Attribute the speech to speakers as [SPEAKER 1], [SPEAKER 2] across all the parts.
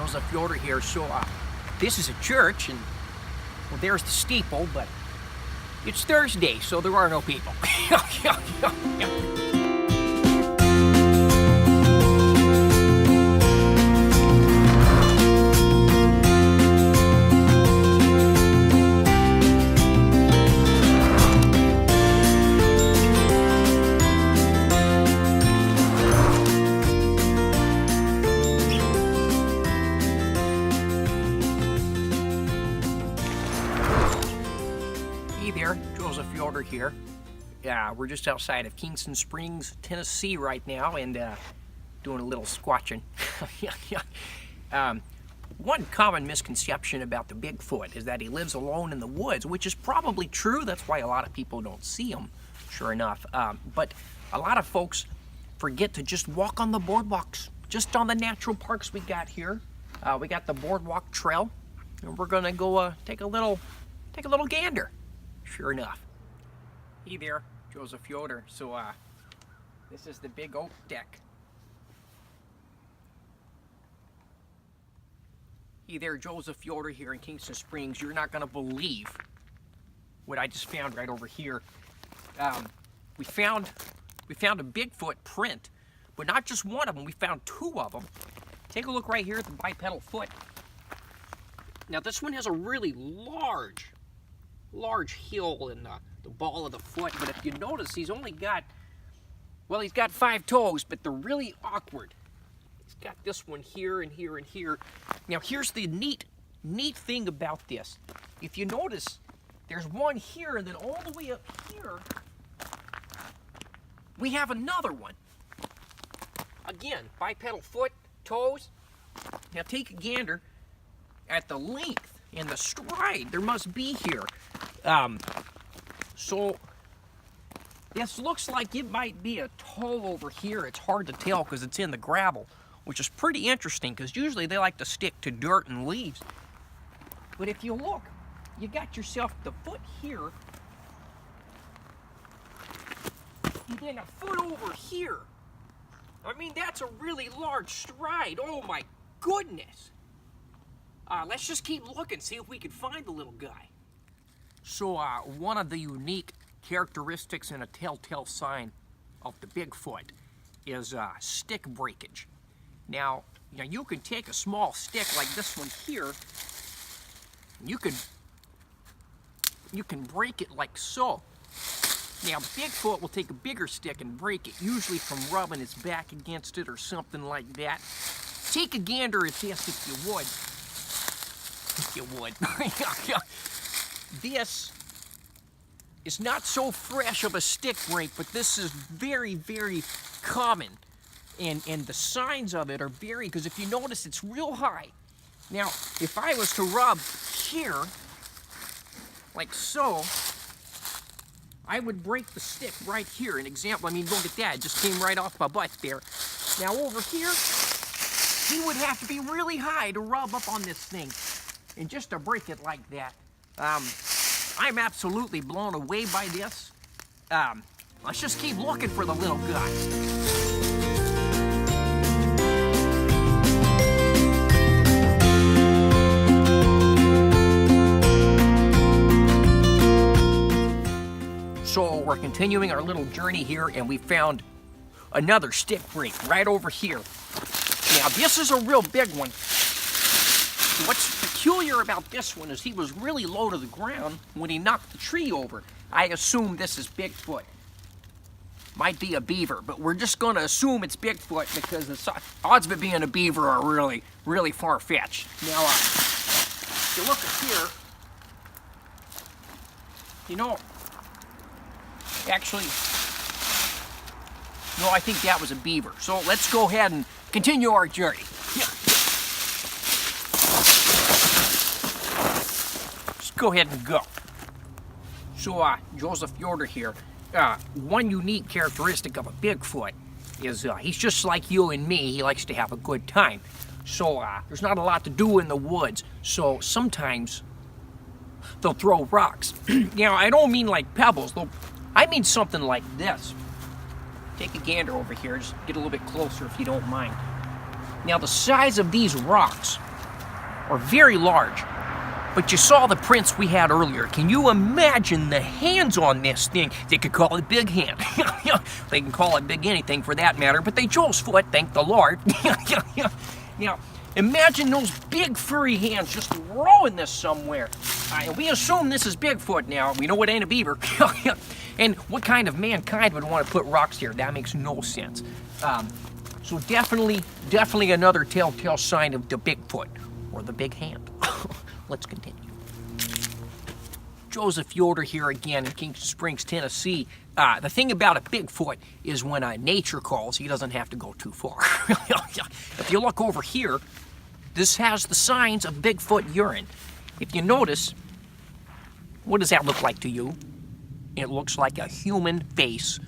[SPEAKER 1] Joseph Yoder here. So this is a church, and well, there's the steeple, but it's Thursday, so there are no people. Hey there, Joseph Yoder here. We're just outside of Kingston Springs, Tennessee right now, and doing a little squatching. One common misconception about the Bigfoot is that he lives alone in the woods, which is probably true. That's why a lot of people don't see him, sure enough. But a lot of folks forget to just walk on the boardwalks, just on the natural parks we got here. We got the boardwalk trail, and we're gonna go take a little gander. Sure enough. Hey there, Joseph Yoder. So this is the big oak deck. Hey there, Joseph Yoder here in Kingston Springs. You're not gonna believe what I just found right over here. We found a Bigfoot print, but not just one of them. We found two of them. Take a look right here at the bipedal foot. Now this one has a really large heel in the ball of the foot, but if you notice, he's got 5 toes, but they're really awkward. He's got this one here and here and here. Now here's the neat thing about this. If you notice, there's one here, and then all the way up here we have another one. Again, bipedal foot, toes. Now take a gander at the length and the stride there must be here. So this looks like it might be a toe over here. It's hard to tell because it's in the gravel, which is pretty interesting because usually they like to stick to dirt and leaves. But if you look, you got yourself the foot here, and then a foot over here. I mean, that's a really large stride. Oh my goodness. Let's just keep looking, see if we can find the little guy. So one of the unique characteristics and a telltale sign of the Bigfoot is stick breakage. Now you can take a small stick like this one here, and you can break it like so. Now Bigfoot will take a bigger stick and break it, usually from rubbing his back against it or something like that. Take a gander at this if you would. This is not so fresh of a stick break, but this is very, very common. And the signs of it are very, because if you notice, it's real high. Now, if I was to rub here, like so, I would break the stick right here. An example, I mean, look at that, it just came right off my butt there. Now over here, he would have to be really high to rub up on this thing. And just to break it like that, I'm absolutely blown away by this. Let's just keep looking for the little guy. So we're continuing our little journey here, and we found another stick break right over here. Now this is a real big one. What's peculiar about this one is he was really low to the ground when he knocked the tree over. I assume this is Bigfoot. Might be a beaver, but we're just going to assume it's Bigfoot because the odds of it being a beaver are really, really far-fetched. Now, if you look at here, you know, actually, no, I think that was a beaver. So let's go ahead and continue our journey. Go ahead and go. So Joseph Yoder here. One unique characteristic of a Bigfoot is he's just like you and me. He likes to have a good time. So there's not a lot to do in the woods. So sometimes they'll throw rocks. Now I don't mean like pebbles. I mean something like this. Take a gander over here. Just get a little bit closer if you don't mind. Now the size of these rocks are very large. But you saw the prints we had earlier. Can you imagine the hands on this thing? They could call it big hand. They can call it big anything for that matter, but they chose foot, thank the Lord. Now, imagine those big furry hands just throwing this somewhere. We assume this is Bigfoot now. We know it ain't a beaver. And what kind of mankind would want to put rocks here? That makes no sense. So definitely another telltale sign of the Bigfoot, or the big hand. Let's continue. Joseph Yoder here again in Kingston Springs, Tennessee. The thing about a Bigfoot is when nature calls, he doesn't have to go too far. If you look over here, this has the signs of Bigfoot urine. If you notice, what does that look like to you? It looks like a human face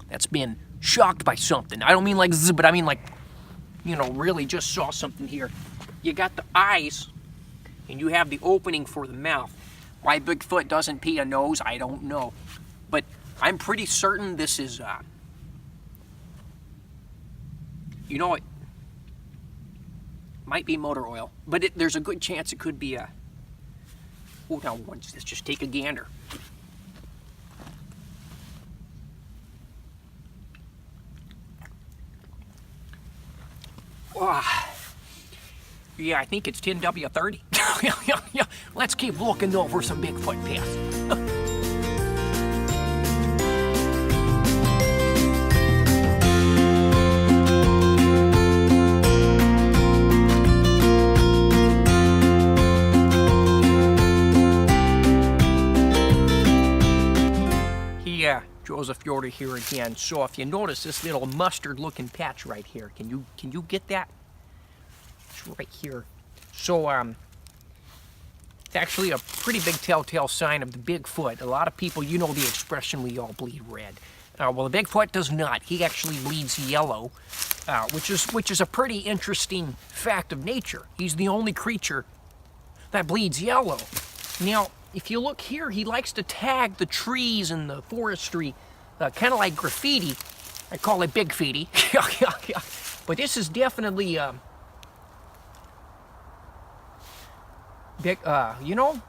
[SPEAKER 1] that's been shocked by something. I don't mean like zzz, but I mean like, you know, really just saw something here. You got the eyes, and you have the opening for the mouth. Why Bigfoot doesn't pee a nose, I don't know. But I'm pretty certain this is, you know, it might be motor oil, but there's a good chance it could be a, oh, now let's just take a gander. Oh. Yeah, I think it's 10W30. Yeah. Let's keep looking over some Bigfoot paths. Joseph Yoder here again. So if you notice this little mustard-looking patch right here, can you get that? It's right here. So it's actually a pretty big telltale sign of the Bigfoot. A lot of people, you know the expression, we all bleed red. Well, the Bigfoot does not. He actually bleeds yellow, which is a pretty interesting fact of nature. He's the only creature that bleeds yellow. Now, if you look here, he likes to tag the trees and the forestry, kind of like graffiti. I call it big feety. But this is definitely big. You know,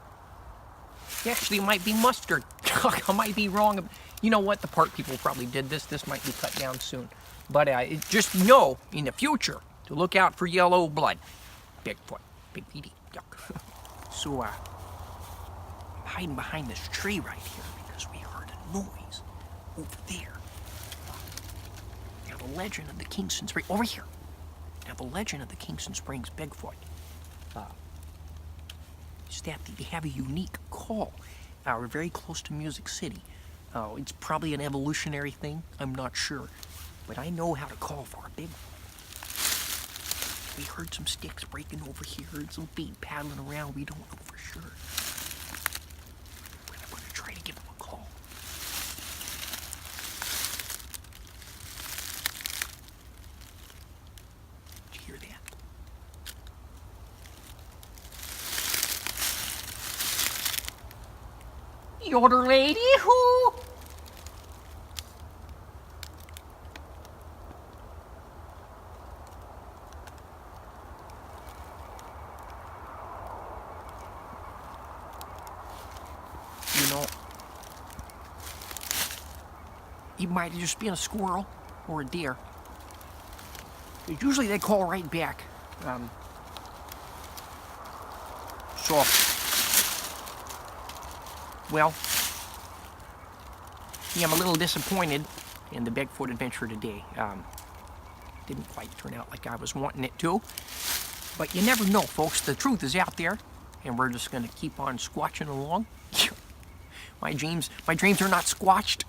[SPEAKER 1] it actually might be mustard. I might be wrong. You know what? The park people probably did this. This might be cut down soon. But just know in the future to look out for yellow blood. Bigfoot, big feety. Yuck. So hiding behind this tree right here because we heard a noise over there. Now the legend of the Kingston Springs, over here. Now the legend of the Kingston Springs Bigfoot is that they have a unique call. We're very close to Music City. It's probably an evolutionary thing, I'm not sure. But I know how to call for a Bigfoot. We heard some sticks breaking over here, and some feet paddling around, we don't know for sure. Give him a call. Did you hear that? Yoder lady, who? You know, he might just be a squirrel or a deer. Usually they call right back. So, well, yeah, I'm a little disappointed in the Bigfoot adventure today. Didn't quite turn out like I was wanting it to. But you never know, folks. The truth is out there, and we're just going to keep on squatching along. My dreams are not squatched.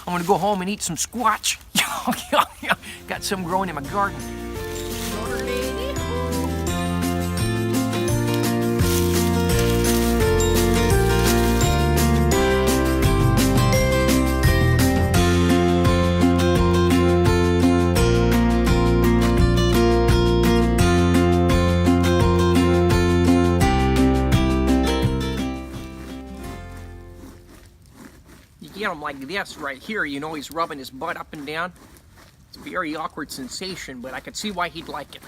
[SPEAKER 1] I'm gonna go home and eat some squash. Got some growing in my garden. Get him like this right here, you know, he's rubbing his butt up and down. It's a very awkward sensation, but I could see why he'd like it.